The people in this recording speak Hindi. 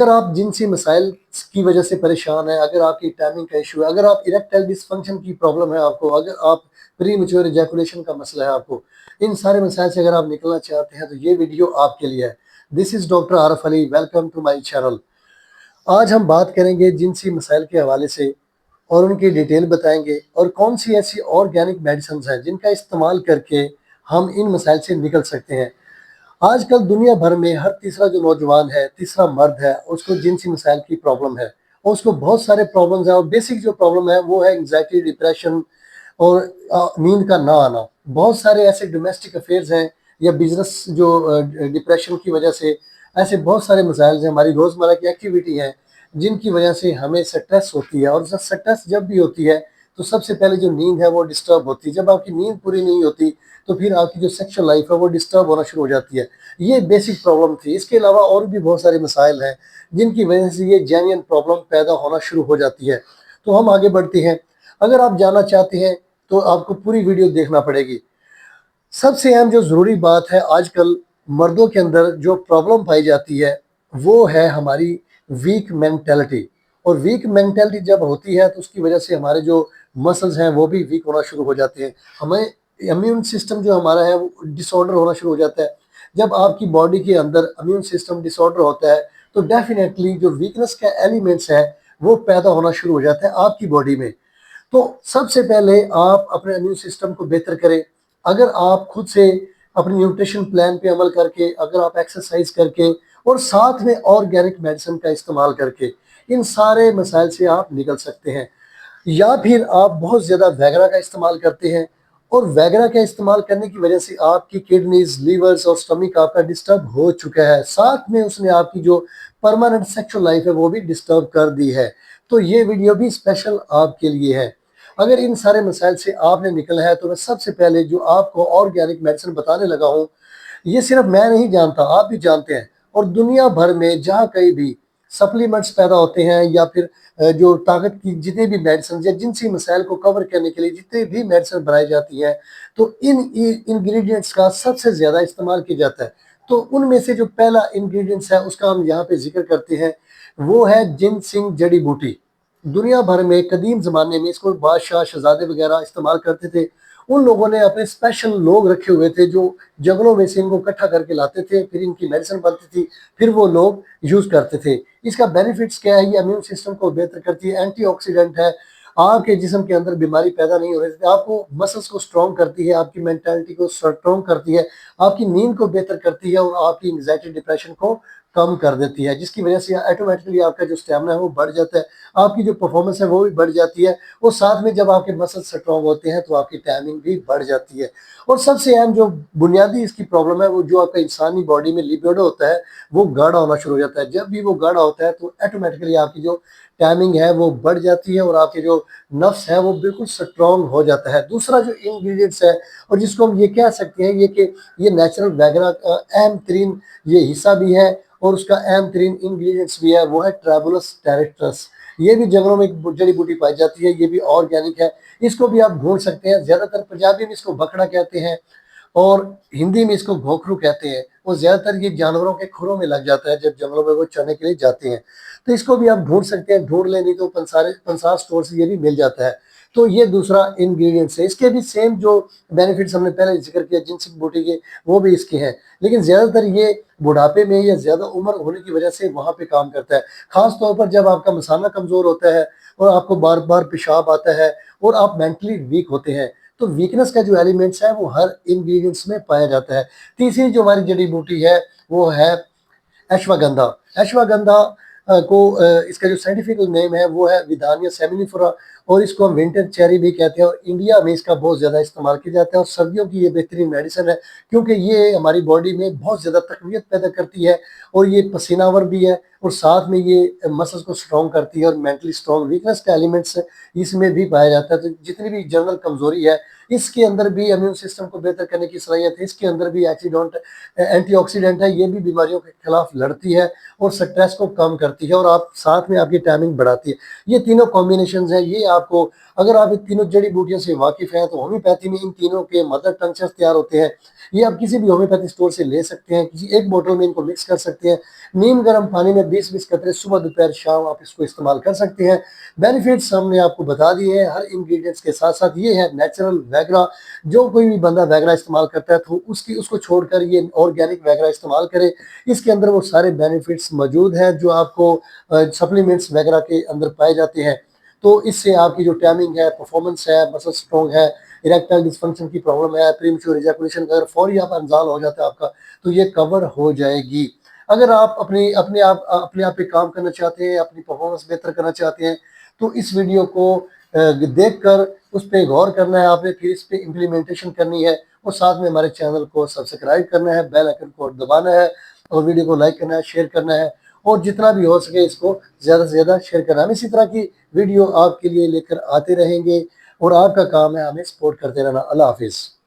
अगर आप जिनसी मसाइल की वजह से परेशान हैं, अगर आपकी टाइमिंग का इशू है, अगर आप इरेक्टाइल डिसफंक्शन की प्रॉब्लम है आपको, अगर आप प्री मैच्योर इजैकुलेशन का मसला है आपको, इन सारे मसाइल से अगर आप निकलना चाहते हैं तो ये वीडियो आपके लिए है। This is doctor Arif Ali, welcome to my channel. आज हम बात करेंगे जिनसी मसाइल के हवाले से और उनकी डिटेल बताएंगे और कौन सी ऐसी ऑर्गेनिक मेडिसिन हैं जिनका इस्तेमाल करके हम इन मसाइल से निकल सकते हैं। आजकल दुनिया भर में हर तीसरा जो नौजवान है, तीसरा मर्द है, उसको जिनसी मसाइल की प्रॉब्लम है और उसको बहुत सारे प्रॉब्लम्स हैं और बेसिक जो प्रॉब्लम है वो है एंग्जाइटी, डिप्रेशन और नींद का ना आना। बहुत सारे ऐसे डोमेस्टिक अफेयर्स हैं या बिजनेस जो डिप्रेशन की वजह से ऐसे बहुत सारे मसाइल हैं, हमारी रोज़मर्रा की एक्टिविटी हैं जिनकी वजह से हमें स्ट्रेस होती है। और स्ट्रेस जब भी होती है तो सबसे पहले जो नींद है वो डिस्टर्ब होती है। जब आपकी नींद पूरी नहीं होती तो फिर आपकी जो सेक्सुअल लाइफ है वो डिस्टर्ब होना शुरू हो जाती है। ये बेसिक प्रॉब्लम थी। इसके अलावा और भी बहुत सारे मसाइल हैं जिनकी वजह से ये जेन्युइन प्रॉब्लम पैदा होना शुरू हो जाती है। तो हम आगे बढ़ते हैं। अगर आप जानना चाहते हैं तो आपको पूरी वीडियो देखना पड़ेगी। सबसे अहम जो ज़रूरी बात है, आजकल मर्दों के अंदर जो प्रॉब्लम पाई जाती है वो है हमारी वीक मेंटेलिटी। और वीक मेंटेलिटी जब होती है तो उसकी वजह से हमारे जो मसल्स हैं वो भी वीक होना शुरू हो जाते हैं। हमें इम्यून सिस्टम जो हमारा है वो डिसऑर्डर होना शुरू हो जाता है। जब आपकी बॉडी के अंदर इम्यून सिस्टम डिसऑर्डर होता है तो डेफिनेटली जो वीकनेस का एलिमेंट्स है वो पैदा होना शुरू हो जाता है आपकी बॉडी में। तो सबसे पहले आप अपने इम्यून सिस्टम को बेहतर करें। अगर आप खुद से अपने न्यूट्रिशन प्लान पे अमल करके, अगर आप एक्सरसाइज करके और साथ में ऑर्गेनिक मेडिसिन का इस्तेमाल करके इन सारे मसाइल से आप निकल सकते हैं। या फिर आप बहुत ज़्यादा वैगरा का इस्तेमाल करते हैं और वैगरा का इस्तेमाल करने की वजह से आपकी किडनीज, लीवर्स और स्टमक आपका डिस्टर्ब हो चुका है, साथ में उसने आपकी जो परमानेंट सेक्सुअल लाइफ है वो भी डिस्टर्ब कर दी है। तो ये वीडियो भी स्पेशल आपके लिए है। अगर इन सारे मसाइल से आपने निकला है तो मैं सबसे पहले जो आपको ऑर्गेनिक मेडिसिन बताने लगा हूँ, ये सिर्फ मैं नहीं जानता, आप भी जानते हैं। और दुनिया भर में जहाँ कहीं भी सप्लीमेंट्स पैदा होते हैं या फिर जो ताकत की जितने भी मेडिसिन या जिनसी मसाइल को कवर करने के लिए जितने भी मेडिसिन बनाई जाती हैं तो इन इंग्रेडिएंट्स का सबसे ज़्यादा इस्तेमाल किया जाता है। तो उनमें से जो पहला इंग्रेडिएंट्स है उसका हम यहाँ पे जिक्र करते हैं, वो है जिनसिंग जड़ी बूटी। दुनिया भर में कदीम ज़माने में इसको बादशाह, शहजादे वगैरह इस्तेमाल करते थे। उन लोगों ने अपने स्पेशल लोग रखे हुए थे जो जंगलों में से इनको इकट्ठा करके लाते थे, फिर इनकी मेडिसिन बनती थी, फिर वो लोग यूज़ करते थे। इसका बेनिफिट्स क्या है? ये इम्यून सिस्टम को बेहतर करती है, एंटीऑक्सीडेंट है, आपके जिस्म के अंदर बीमारी पैदा नहीं होने देती, आपको मसल्स को स्ट्रॉन्ग करती है, आपकी मेंटालिटी को स्ट्रॉन्ग करती है, आपकी नींद को बेहतर करती है और आपकी एंग्जाइटी, डिप्रेशन को कम कर देती है, जिसकी वजह से ऑटोमेटिकली आपका जो स्टेमिना है वो बढ़ जाता है, आपकी जो परफॉर्मेंस है वो भी बढ़ जाती है। और साथ में जब आपके मसल स्ट्रॉन्ग होते हैं तो आपकी टाइमिंग भी बढ़ जाती है। और सबसे अहम जो बुनियादी इसकी प्रॉब्लम है वो जो आपका इंसानी बॉडी में लिबिडो होता है वो गाढ़ा होना शुरू हो जाता है। जब भी वो गाढ़ा होता है तो ऑटोमेटिकली आपकी जो टाइमिंग है वो बढ़ जाती है और आपके जो नफ्स है वो बिल्कुल स्ट्रॉन्ग हो जाता है। दूसरा जो इंग्रेडिएंट्स है और जिसको हम ये कह सकते हैं ये कि ये नेचुरल वैगरा का अहम तरीन ये हिस्सा भी है और उसका अहम तरीन इंग्रेडिएंट्स भी है, वो है ट्रैवुलस टेरिटस। ये भी जंगलों में एक जड़ी बूटी पाई जाती है, ये भी ऑर्गेनिक है। इसको भी आप ढूंढ सकते हैं। ज़्यादातर पंजाबी में इसको बखड़ा कहते हैं और हिंदी में इसको घोखरू कहते हैं। वो ज़्यादातर ये जानवरों के खुरों में लग जाता है जब जंगलों में वो चरने के लिए जाते हैं। तो इसको भी आप ढूंढ सकते हैं, ढूंढ लें नहीं तो पंसार स्टोर से ये भी मिल जाता है। तो ये दूसरा इंग्रेडिएंट्स है। इसके भी सेम जो बेनिफिट्स हमने पहले जिक्र किया जिनसी बूटी के, वो भी इसके हैं, लेकिन ज़्यादातर ये बुढ़ापे में या ज़्यादा उम्र होने की वजह से वहाँ पे काम करता है। ख़ास तौर पर जब आपका मसाना कमज़ोर होता है और आपको बार बार पेशाब आता है और आप मेंटली वीक होते हैं तो वीकनेस का जो एलिमेंट्स है वो हर इंग्रेडिएंट्स में पाया जाता है। तीसरी जो हमारी जड़ी बूटी है वो है अश्वगंधा। अश्वगंधा इसका जो साइंटिफिक नेम है वो है विदानिया सेमिनिफेरा और इसको हम विंटर चेरी भी कहते हैं और इंडिया में इसका बहुत ज़्यादा इस्तेमाल किया जाता है और सर्दियों की ये बेहतरीन मेडिसिन है क्योंकि ये हमारी बॉडी में बहुत ज़्यादा तकवीत पैदा करती है और ये पसीनावर भी है और साथ में ये मसल्स को स्ट्रॉन्ग करती है और मेंटली स्ट्रॉन्ग। वीकनेस का एलिमेंट्स इसमें भी पाया जाता है। तो जितनी भी जनरल कमजोरी है इसके अंदर भी इम्यून सिस्टम को बेहतर करने की सलाहियत है, इसके अंदर भी एंटीऑक्सीडेंट है, ये भी बीमारियों के खिलाफ लड़ती है और स्ट्रेस को कम करती है और आप साथ में आपकी टाइमिंग बढ़ाती है। ये तीनों कॉम्बिनेशन है, ये आपको। अगर आप इन तीनों जड़ी बूटियों से वाकिफ हैं तो होम्योपैथी में इन तीनों के मदर टंचर्स तैयार होते हैं। ये आप किसी भी होम्योपैथी स्टोर से ले सकते हैं, किसी एक बोतल में इनको मिक्स कर सकते हैं। नीम गर्म पानी में 20-20 कतरे सुबह दोपहर शाम आप इसको इस्तेमाल कर सकते हैं। बेनिफिट्स हमने आपको बता दिए हैं हर इंग्रेडिएंट्स के साथ साथ। ये है नेचुरल वैगरा। जो कोई भी बंदा वैगरा इस्तेमाल करता है तो उसको छोड़कर ये ऑर्गेनिक वैगरा इस्तेमाल करे। इसके अंदर वो सारे बेनिफिट्स मौजूद हैं जो आपको सप्लीमेंट्स वगैरह के अंदर पाए जाते हैं। तो इससे आपकी जो टाइमिंग है, परफॉर्मेंस है, मसल स्ट्रॉन्ग है, इरेक्टाइल डिस्फंक्शन की प्रॉब्लम है, प्रीमेच्योर इजैकुलेशन का अगर फौरी आप अनजाल हो जाता है आपका, तो ये कवर हो जाएगी। अगर आप अपने आप पे काम करना चाहते हैं, अपनी परफॉर्मेंस बेहतर करना चाहते हैं, तो इस वीडियो को देखकर उस पे गौर करना है आपने, फिर इस पे इम्प्लीमेंटेशन करनी है और साथ में हमारे चैनल को सब्सक्राइब करना है, बेल आइकन को दबाना है और वीडियो को लाइक करना है, शेयर करना है और जितना भी हो सके इसको ज़्यादा से ज़्यादा शेयर करना है। हम इसी तरह की वीडियो आपके लिए लेकर आते रहेंगे और आपका काम है हमें सपोर्ट करते रहना। अल्लाह हाफिज़।